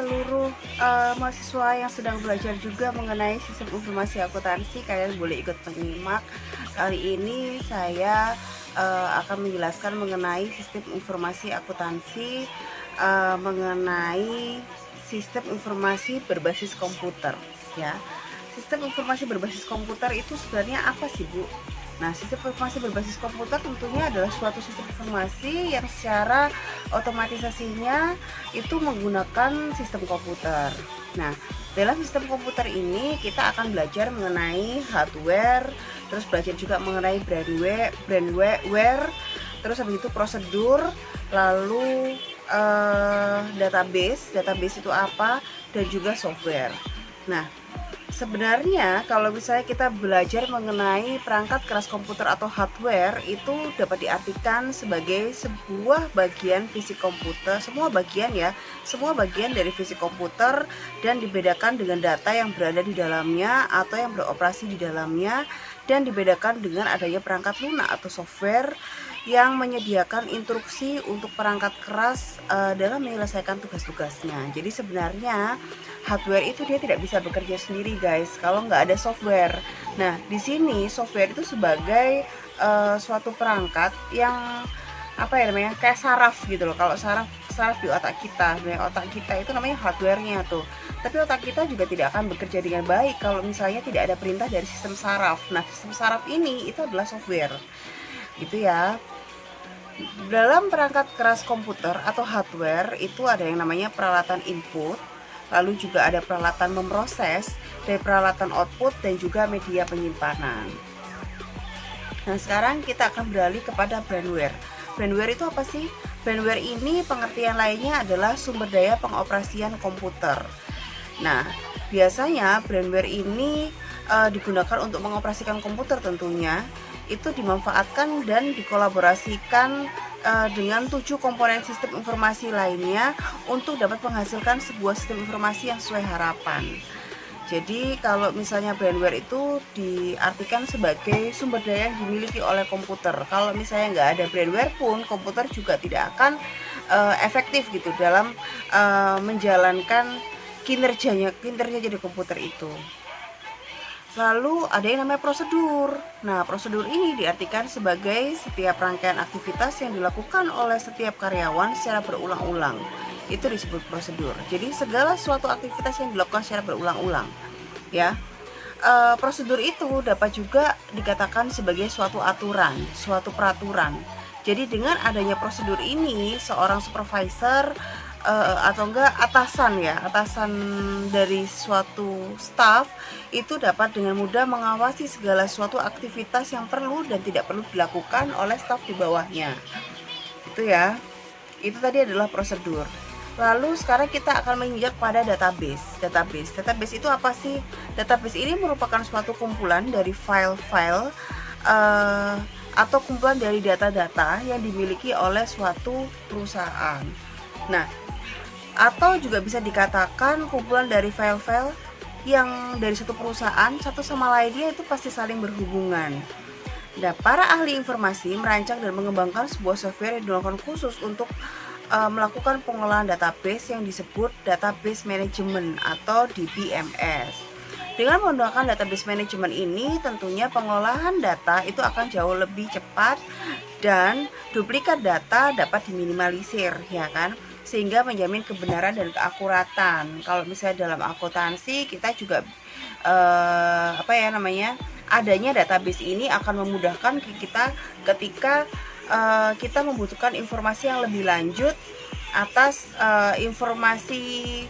seluruh mahasiswa yang sedang belajar juga mengenai sistem informasi akuntansi. Kalian boleh ikut menyimak. Kali ini saya akan menjelaskan mengenai sistem informasi akuntansi, mengenai sistem informasi berbasis komputer, ya. Sistem informasi berbasis komputer itu sebenarnya apa sih, Bu? Nah, sistem informasi berbasis komputer tentunya adalah suatu sistem informasi yang secara otomatisasinya itu menggunakan sistem komputer. Nah, dalam sistem komputer ini kita akan belajar mengenai hardware, terus belajar juga mengenai brandware, terus habis itu prosedur, lalu database itu apa, dan juga software. Nah, sebenarnya kalau misalnya kita belajar mengenai perangkat keras komputer atau hardware, itu dapat diartikan sebagai sebuah bagian fisik komputer, semua bagian dari fisik komputer, dan dibedakan dengan data yang berada di dalamnya atau yang beroperasi di dalamnya, dan dibedakan dengan adanya perangkat lunak atau software yang menyediakan instruksi untuk perangkat keras dalam menyelesaikan tugas-tugasnya. Jadi sebenarnya hardware itu dia tidak bisa bekerja sendiri, guys, kalau nggak ada software. Nah, di sini software itu sebagai suatu perangkat yang apa ya namanya, kayak saraf gitu loh. Kalau saraf di otak kita, otak kita itu namanya hardware-nya tuh. Tapi otak kita juga tidak akan bekerja dengan baik kalau misalnya tidak ada perintah dari sistem saraf. Nah, sistem saraf ini itu adalah software, gitu ya. Dalam perangkat keras komputer atau hardware itu ada yang namanya peralatan input, lalu juga ada peralatan memproses, dan peralatan output, dan juga media penyimpanan. Nah, sekarang kita akan beralih kepada brandware. Brandware itu apa sih? Brandware ini pengertian lainnya adalah sumber daya pengoperasian komputer. Nah, biasanya brandware ini digunakan untuk mengoperasikan komputer tentunya. Itu dimanfaatkan dan dikolaborasikan dengan 7 komponen sistem informasi lainnya untuk dapat menghasilkan sebuah sistem informasi yang sesuai harapan. Jadi kalau misalnya brandware itu diartikan sebagai sumber daya yang dimiliki oleh komputer. Kalau misalnya nggak ada brandware pun, komputer juga tidak akan efektif gitu dalam menjalankan kinerjanya dari komputer itu. Lalu ada yang namanya prosedur. Nah, prosedur ini diartikan sebagai setiap rangkaian aktivitas yang dilakukan oleh setiap karyawan secara berulang-ulang. Itu disebut prosedur. Jadi segala suatu aktivitas yang dilakukan secara berulang-ulang, ya. Prosedur itu dapat juga dikatakan sebagai suatu aturan, suatu peraturan. Jadi dengan adanya prosedur ini, seorang supervisor atau enggak atasan dari suatu staff itu dapat dengan mudah mengawasi segala suatu aktivitas yang perlu dan tidak perlu dilakukan oleh staff di bawahnya. Itu ya. Itu tadi adalah prosedur. Lalu sekarang kita akan menginjak pada database. Database itu apa sih? Database ini merupakan suatu kumpulan dari file-file atau kumpulan dari data-data yang dimiliki oleh suatu perusahaan. Nah, atau juga bisa dikatakan kumpulan dari file-file yang dari satu perusahaan satu sama lainnya itu pasti saling berhubungan. Nah, para ahli informasi merancang dan mengembangkan sebuah software yang digunakan khusus untuk melakukan pengolahan database yang disebut database management atau DBMS. Dengan menggunakan database management ini, tentunya pengolahan data itu akan jauh lebih cepat dan duplikat data dapat diminimalisir, ya kan? Sehingga menjamin kebenaran dan keakuratan. Kalau misalnya dalam akuntansi kita juga adanya database ini akan memudahkan kita ketika kita membutuhkan informasi yang lebih lanjut atas informasi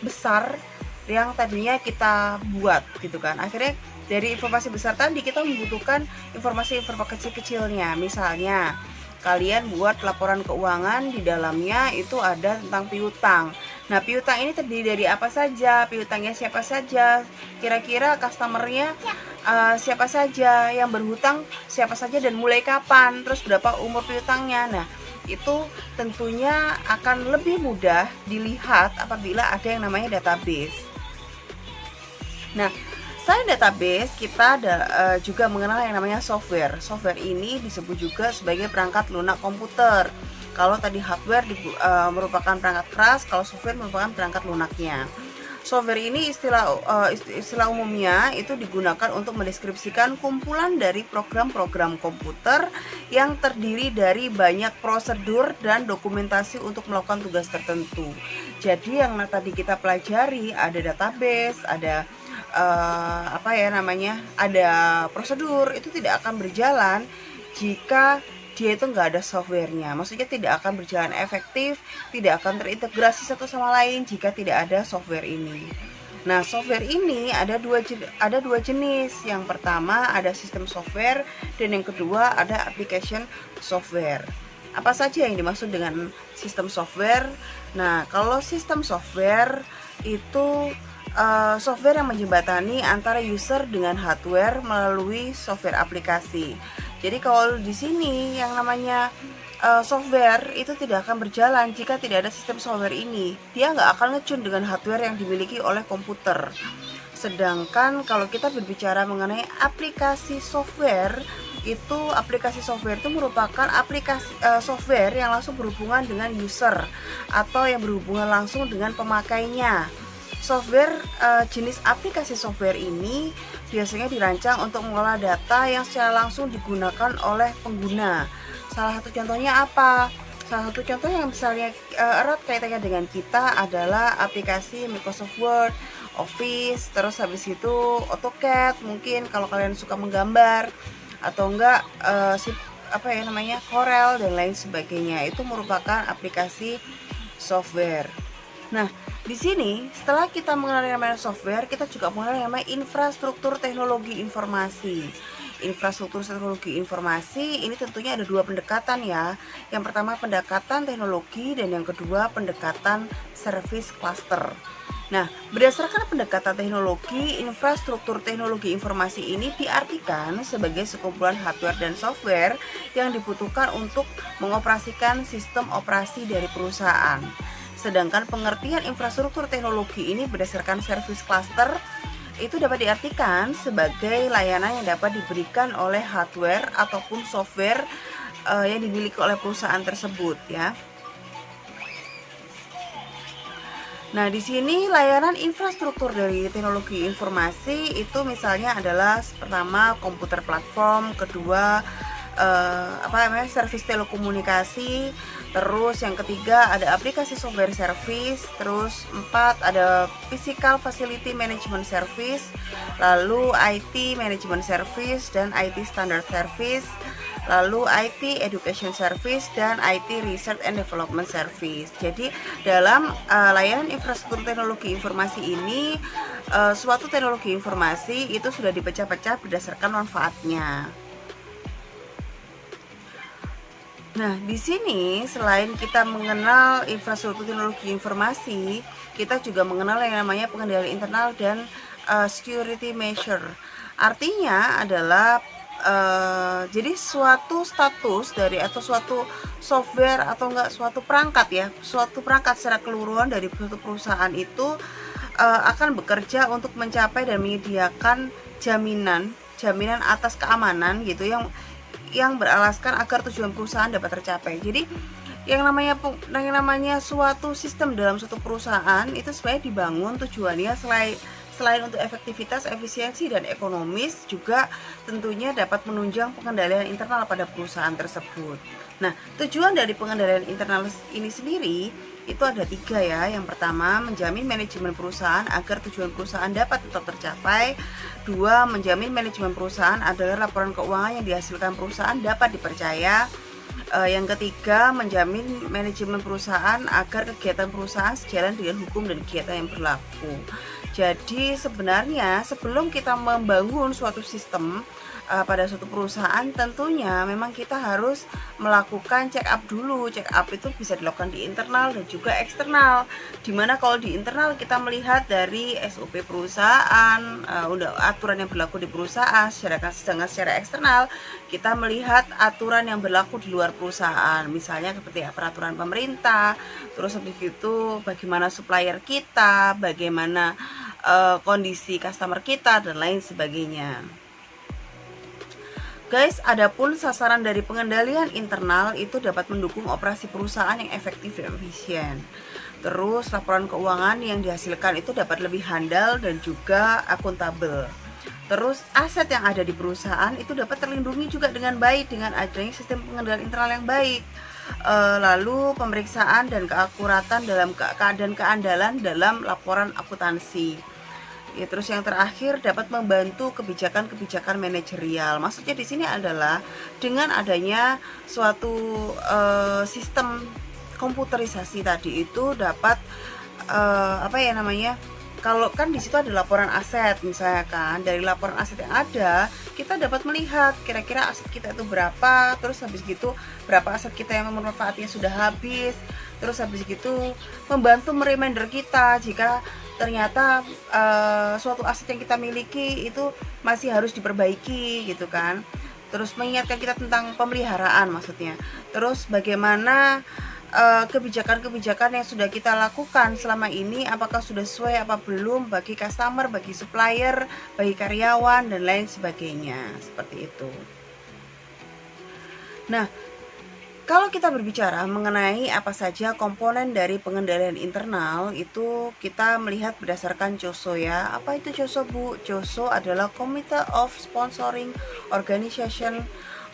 besar yang tadinya kita buat gitu kan. Akhirnya dari informasi besar tadi kita membutuhkan informasi kecil-kecilnya. Misalnya kalian buat laporan keuangan, di dalamnya itu ada tentang piutang. Nah, piutang ini terdiri dari apa saja, piutangnya siapa saja, kira-kira customernya siapa saja, yang berhutang siapa saja, dan mulai kapan, terus berapa umur piutangnya. Nah, itu tentunya akan lebih mudah dilihat apabila ada yang namanya database. Nah, selain database, kita juga mengenal yang namanya software. Software ini disebut juga sebagai perangkat lunak komputer. Kalau tadi hardware merupakan perangkat keras, kalau software merupakan perangkat lunaknya. Software ini istilah umumnya itu digunakan untuk mendeskripsikan kumpulan dari program-program komputer yang terdiri dari banyak prosedur dan dokumentasi untuk melakukan tugas tertentu. Jadi yang tadi kita pelajari ada database, ada ada prosedur, itu tidak akan berjalan jika dia itu nggak ada softwarenya. Maksudnya tidak akan berjalan efektif, tidak akan terintegrasi satu sama lain jika tidak ada software ini. Nah, software ini ada dua jenis. Yang pertama ada sistem software dan yang kedua ada application software. Apa saja yang dimaksud dengan sistem software? Nah, kalau sistem software itu software yang menjembatani antara user dengan hardware melalui software aplikasi. Jadi kalau di sini yang namanya software itu tidak akan berjalan jika tidak ada sistem software ini. Dia nggak akan ngecun dengan hardware yang dimiliki oleh komputer. Sedangkan kalau kita berbicara mengenai aplikasi software, aplikasi software itu merupakan aplikasi software yang langsung berhubungan dengan user atau yang berhubungan langsung dengan pemakainya. Software jenis aplikasi software ini biasanya dirancang untuk mengolah data yang secara langsung digunakan oleh pengguna. Salah satu contohnya apa? Salah satu contoh yang misalnya erat kaitannya dengan kita adalah aplikasi Microsoft Word, Office, terus habis itu AutoCAD, mungkin kalau kalian suka menggambar, atau enggak Corel dan lain sebagainya. Itu merupakan aplikasi software. Nah, di sini setelah kita mengenal namanya software, kita juga mengenal namanya infrastruktur teknologi informasi. Infrastruktur teknologi informasi ini tentunya ada dua pendekatan ya. Yang pertama pendekatan teknologi dan yang kedua pendekatan service cluster. Nah, berdasarkan pendekatan teknologi, infrastruktur teknologi informasi ini diartikan sebagai sekumpulan hardware dan software yang dibutuhkan untuk mengoperasikan sistem operasi dari perusahaan. Sedangkan pengertian infrastruktur teknologi ini berdasarkan service cluster itu dapat diartikan sebagai layanan yang dapat diberikan oleh hardware ataupun software yang dimiliki oleh perusahaan tersebut ya. Nah, di sini layanan infrastruktur dari teknologi informasi itu misalnya adalah pertama komputer platform, kedua service telekomunikasi, terus yang ketiga ada aplikasi software service, terus 4 ada physical facility management service, lalu IT management service dan IT standard service, lalu IT education service dan IT research and development service. Jadi dalam layanan infrastruktur teknologi informasi ini suatu teknologi informasi itu sudah dipecah-pecah berdasarkan manfaatnya. Nah, di sini selain kita mengenal infrastruktur teknologi informasi, kita juga mengenal yang namanya pengendalian internal dan security measure. Artinya adalah jadi suatu status dari atau suatu software atau enggak suatu perangkat secara keseluruhan dari suatu perusahaan itu akan bekerja untuk mencapai dan menyediakan jaminan atas keamanan gitu yang beralaskan agar tujuan perusahaan dapat tercapai. Jadi yang namanya suatu sistem dalam suatu perusahaan itu sebenarnya dibangun tujuannya selain untuk efektivitas, efisiensi dan ekonomis, juga tentunya dapat menunjang pengendalian internal pada perusahaan tersebut. Nah, tujuan dari pengendalian internal ini sendiri itu ada 3 ya. Yang pertama, menjamin manajemen perusahaan agar tujuan perusahaan dapat tetap tercapai. 2, menjamin manajemen perusahaan agar laporan keuangan yang dihasilkan perusahaan dapat dipercaya. Yang ketiga, menjamin manajemen perusahaan agar kegiatan perusahaan sejalan dengan hukum dan kegiatan yang berlaku. Jadi sebenarnya sebelum kita membangun suatu sistem pada suatu perusahaan, tentunya memang kita harus melakukan check up dulu. Check up itu bisa dilakukan di internal dan juga eksternal. Dimana kalau di internal kita melihat dari SOP perusahaan, aturan yang berlaku di perusahaan, sedangkan secara eksternal kita melihat aturan yang berlaku di luar perusahaan. Misalnya seperti peraturan pemerintah, terus habis itu bagaimana supplier kita, bagaimana kondisi customer kita dan lain sebagainya. Guys, adapun sasaran dari pengendalian internal itu dapat mendukung operasi perusahaan yang efektif dan efisien. Terus laporan keuangan yang dihasilkan itu dapat lebih handal dan juga akuntabel. Terus aset yang ada di perusahaan itu dapat terlindungi juga dengan baik dengan adanya sistem pengendalian internal yang baik. Lalu pemeriksaan dan keakuratan dalam keadaan keandalan dalam laporan akuntansi. Ya, terus yang terakhir dapat membantu kebijakan-kebijakan manajerial. Maksudnya di sini adalah dengan adanya suatu sistem komputerisasi tadi itu dapat apa ya namanya? Kalau kan di situ ada laporan aset misalnya kan, dari laporan aset yang ada kita dapat melihat kira-kira aset kita itu berapa, terus habis gitu berapa aset kita yang manfaatnya sudah habis, terus habis gitu membantu mereminder kita jika ternyata suatu aset yang kita miliki itu masih harus diperbaiki gitu kan. Terus mengingatkan kita tentang pemeliharaan maksudnya. Terus bagaimana kebijakan-kebijakan yang sudah kita lakukan selama ini apakah sudah sesuai apa belum bagi customer, bagi supplier, bagi karyawan dan lain sebagainya, seperti itu. Nah, kalau kita berbicara mengenai apa saja komponen dari pengendalian internal, itu kita melihat berdasarkan COSO ya. Apa itu COSO, Bu? COSO adalah Committee of Sponsoring Organization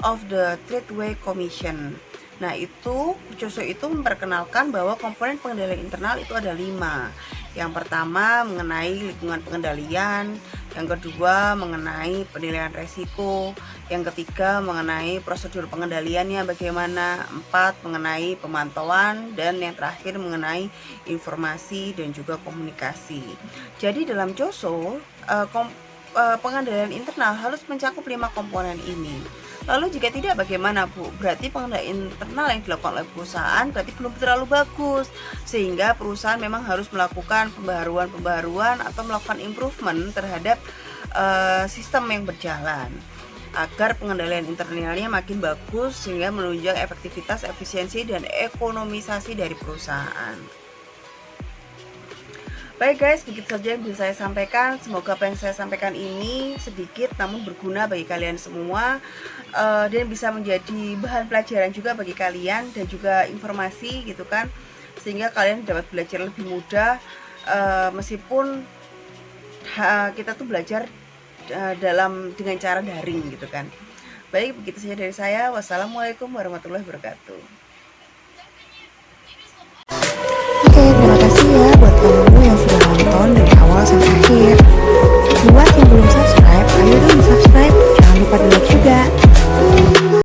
of the Tradeway Commission. Nah, itu COSO itu memperkenalkan bahwa komponen pengendalian internal itu ada 5. Yang pertama mengenai lingkungan pengendalian, yang kedua mengenai penilaian resiko, yang ketiga mengenai prosedur pengendaliannya bagaimana, 4 mengenai pemantauan, dan yang terakhir mengenai informasi dan juga komunikasi. Jadi dalam COSO pengendalian internal harus mencakup 5 komponen ini. Lalu jika tidak bagaimana, Bu? Berarti pengendalian internal yang dilakukan oleh perusahaan berarti belum terlalu bagus, sehingga perusahaan memang harus melakukan pembaharuan atau melakukan improvement terhadap sistem yang berjalan agar pengendalian internalnya makin bagus sehingga menunjang efektivitas, efisiensi, dan ekonomisasi dari perusahaan. Baik guys, begitu saja yang bisa saya sampaikan. Semoga apa yang saya sampaikan ini sedikit namun berguna bagi kalian semua, dan bisa menjadi bahan pelajaran juga bagi kalian dan juga informasi gitu kan, sehingga kalian dapat belajar lebih mudah, meskipun kita tuh belajar dengan cara daring gitu kan. Baik, begitu saja dari saya. Wassalamualaikum warahmatullahi wabarakatuh.